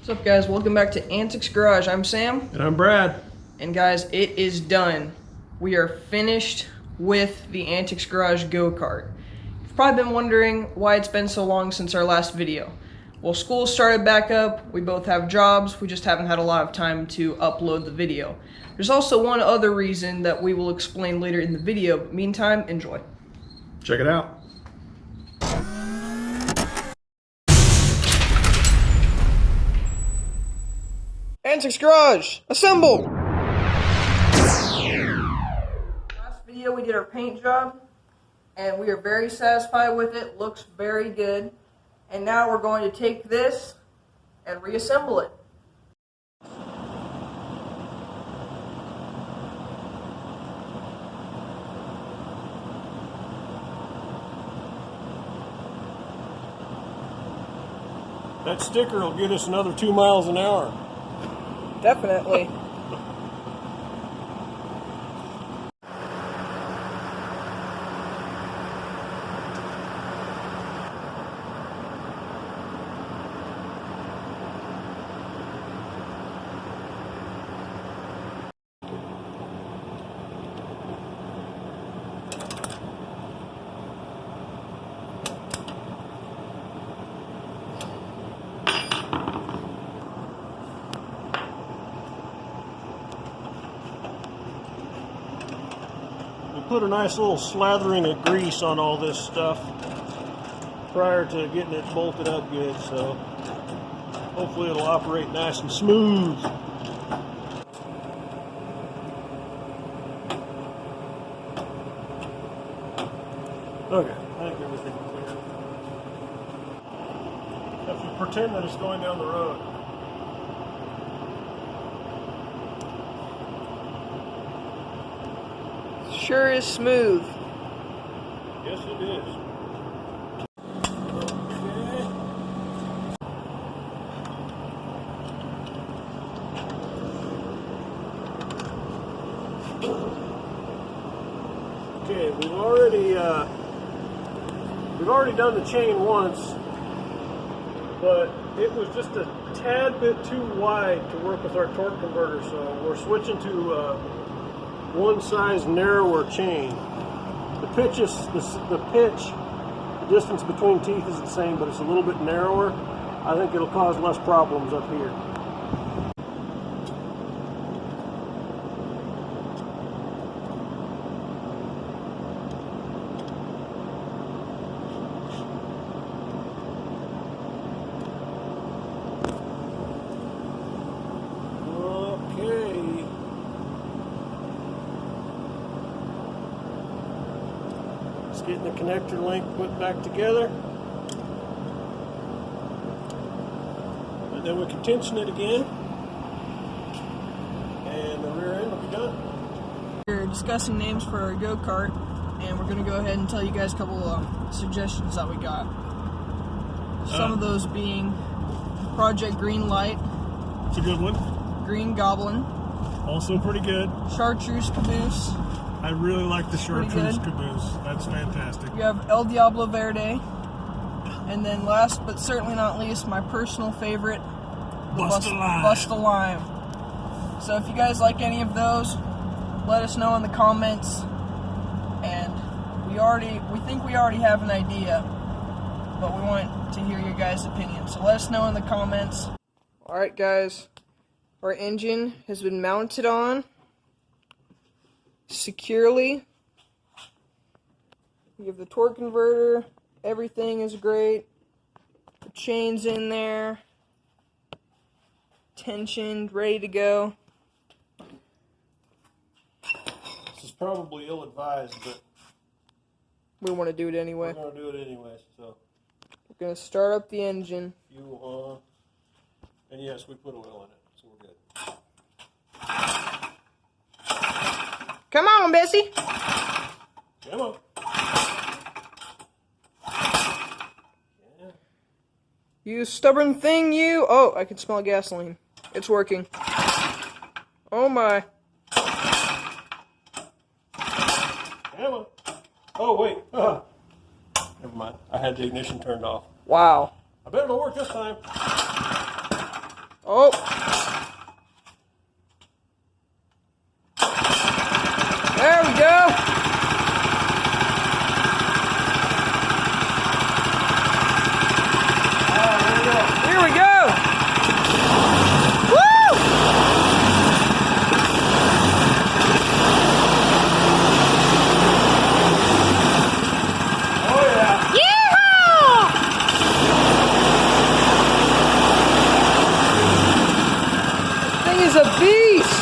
What's up, guys? Welcome back to Antics Garage. I'm Sam. And I'm Brad. And guys, it is done. We are finished with the Antics Garage go-kart. You've probably been wondering why it's been so long since our last video. Well, school started back up, we both have jobs, we just haven't had a lot of time to upload the video. There's also one other reason that we will explain later in the video, but meantime, enjoy. Check it out. Antics Garage, assemble! Last video we did our paint job, and we are very satisfied with it. Looks very good. And now we're going to take this and reassemble it. That sticker will get us another 2 miles an hour. Definitely. Put a nice little slathering of grease on all this stuff prior to getting it bolted up good, so hopefully it'll operate nice and smooth. Okay, I think everything's clear. Have to pretend that it's going down the road. Sure is smooth. Yes, it is. Okay, we've already done the chain once, but it was just a tad bit too wide to work with our torque converter, so we're switching to one size narrower chain. The distance between teeth is the same, but it's a little bit narrower. I think it'll cause less problems up here. Getting the connector link put back together, and then we can tension it again, and the rear end will be done. We're discussing names for our go-kart, and we're going to go ahead and tell you guys a couple of suggestions that we got. Some of those being Project Green Light. It's a good one. Green Goblin. Also pretty good. Chartreuse Caboose. I really like the Chartreuse Caboose. That's fantastic. You have El Diablo Verde. And then last but certainly not least, my personal favorite, Bust a Lime. So if you guys like any of those, let us know in the comments. And we think we already have an idea, but we want to hear your guys' opinion. So let us know in the comments. Alright guys, our engine has been mounted on securely. You have the torque converter, everything is great. The chain's in there, tensioned, ready to go. This is probably ill-advised, but we want to do it anyway. We're going to do it anyway, so. We're going to start up the engine. Fuel on. And yes, we put oil in it, so we're good. Come on, Bessie. Come on. Yeah. You stubborn thing, you. Oh, I can smell gasoline. It's working. Oh my. Come on. Oh, wait. Never mind. I had the ignition turned off. Wow. I bet it'll work this time. Oh! There we go! Here we go! Woo! Oh yeah! Yeehaw! This thing is a beast!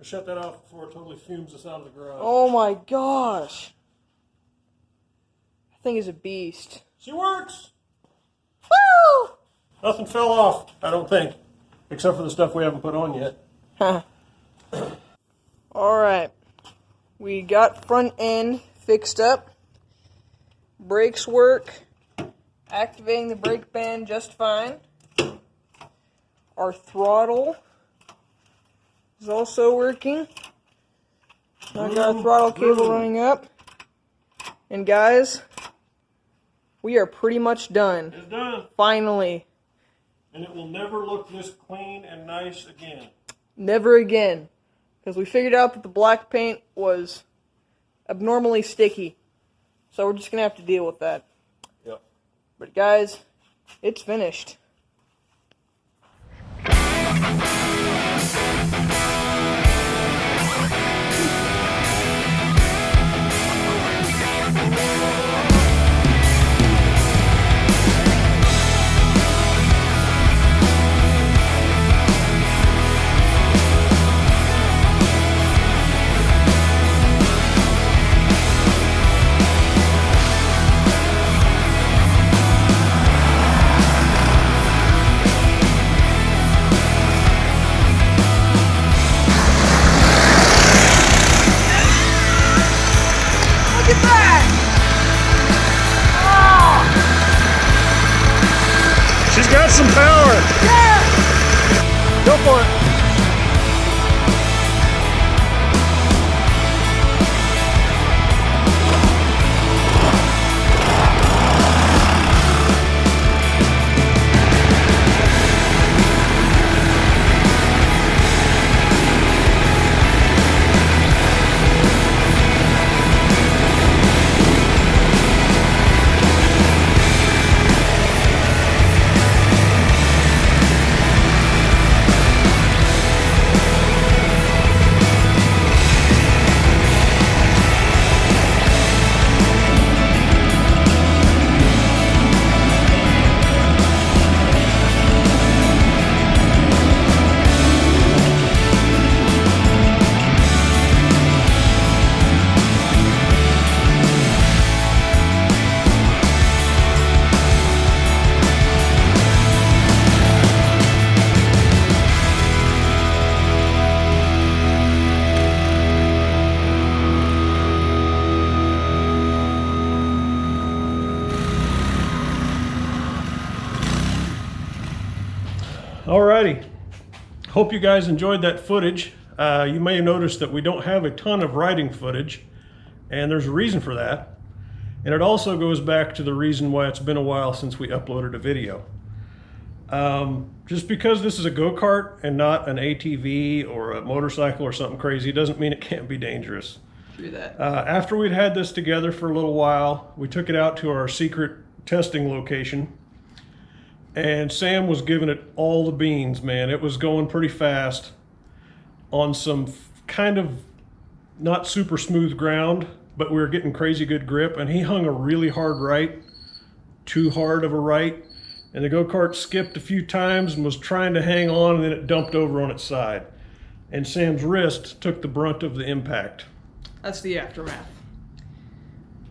Shut that off before it totally fumes us out of the garage. Oh my gosh! That thing is a beast. She works! Woo! Nothing fell off, I don't think. Except for the stuff we haven't put on yet. Huh. Alright. We got front end fixed up. Brakes work. Activating the brake band just fine. Our throttle is also working. I got a throttle cable running up. And guys, we are pretty much done. It's done. Finally. And it will never look this clean and nice again. Never again. Because we figured out that the black paint was abnormally sticky. So we're just going to have to deal with that. Yep. But guys, it's finished. Look at that! Oh! She's got some power! Yeah! Go for it! Alrighty, hope you guys enjoyed that footage. You may have noticed that we don't have a ton of riding footage, and there's a reason for that. And it also goes back to the reason why it's been a while since we uploaded a video. Just because this is a go-kart and not an ATV or a motorcycle or something crazy doesn't mean it can't be dangerous. True that. After we'd had this together for a little while, we took it out to our secret testing location. And Sam was giving it all the beans, man. It was going pretty fast on some kind of not super smooth ground, but we were getting crazy good grip. And he hung a really hard right, too hard of a right. And the go-kart skipped a few times and was trying to hang on, and then it dumped over on its side. And Sam's wrist took the brunt of the impact. That's the aftermath.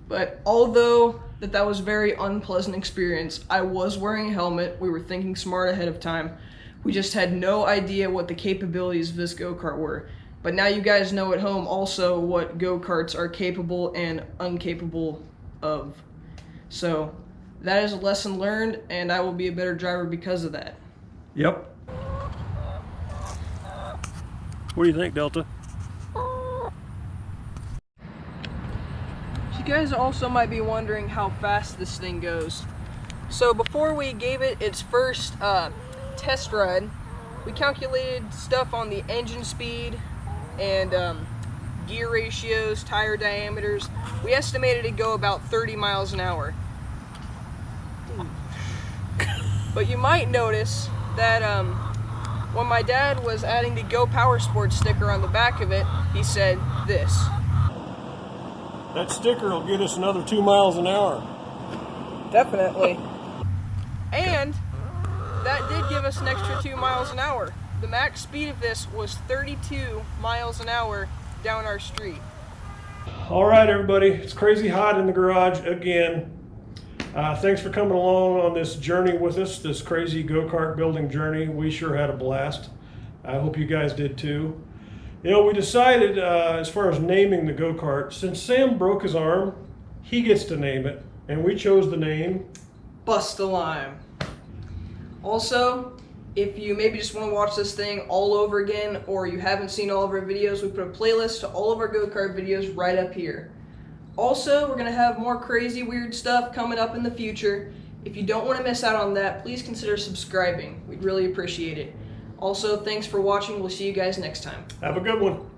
But although that was a very unpleasant experience, I was wearing a helmet. We were thinking smart ahead of time. We just had no idea what the capabilities of this go-kart were. But now you guys know at home also what go-karts are capable and incapable of. So that is a lesson learned, and I will be a better driver because of that. Yep. What do you think, Delta? You guys also might be wondering how fast this thing goes. So before we gave it its first test ride, we calculated stuff on the engine speed and gear ratios, tire diameters. We estimated it'd go about 30 miles an hour. But you might notice that when my dad was adding the Go Powersports sticker on the back of it, he said this. That sticker will get us another 2 miles an hour. Definitely. And that did give us an extra 2 miles an hour. The max speed of this was 32 miles an hour down our street. All right, everybody, it's crazy hot in the garage again. Thanks for coming along on this journey with us, this crazy go-kart building journey. We sure had a blast. I hope you guys did too. You know, we decided as far as naming the go-kart, since Sam broke his arm, he gets to name it, and we chose the name Bust a Lime. Also, if you maybe just want to watch this thing all over again, or you haven't seen all of our videos, we put a playlist to all of our go-kart videos right up here. Also, we're going to have more crazy, weird stuff coming up in the future. If you don't want to miss out on that, please consider subscribing. We'd really appreciate it. Also, thanks for watching. We'll see you guys next time. Have a good one.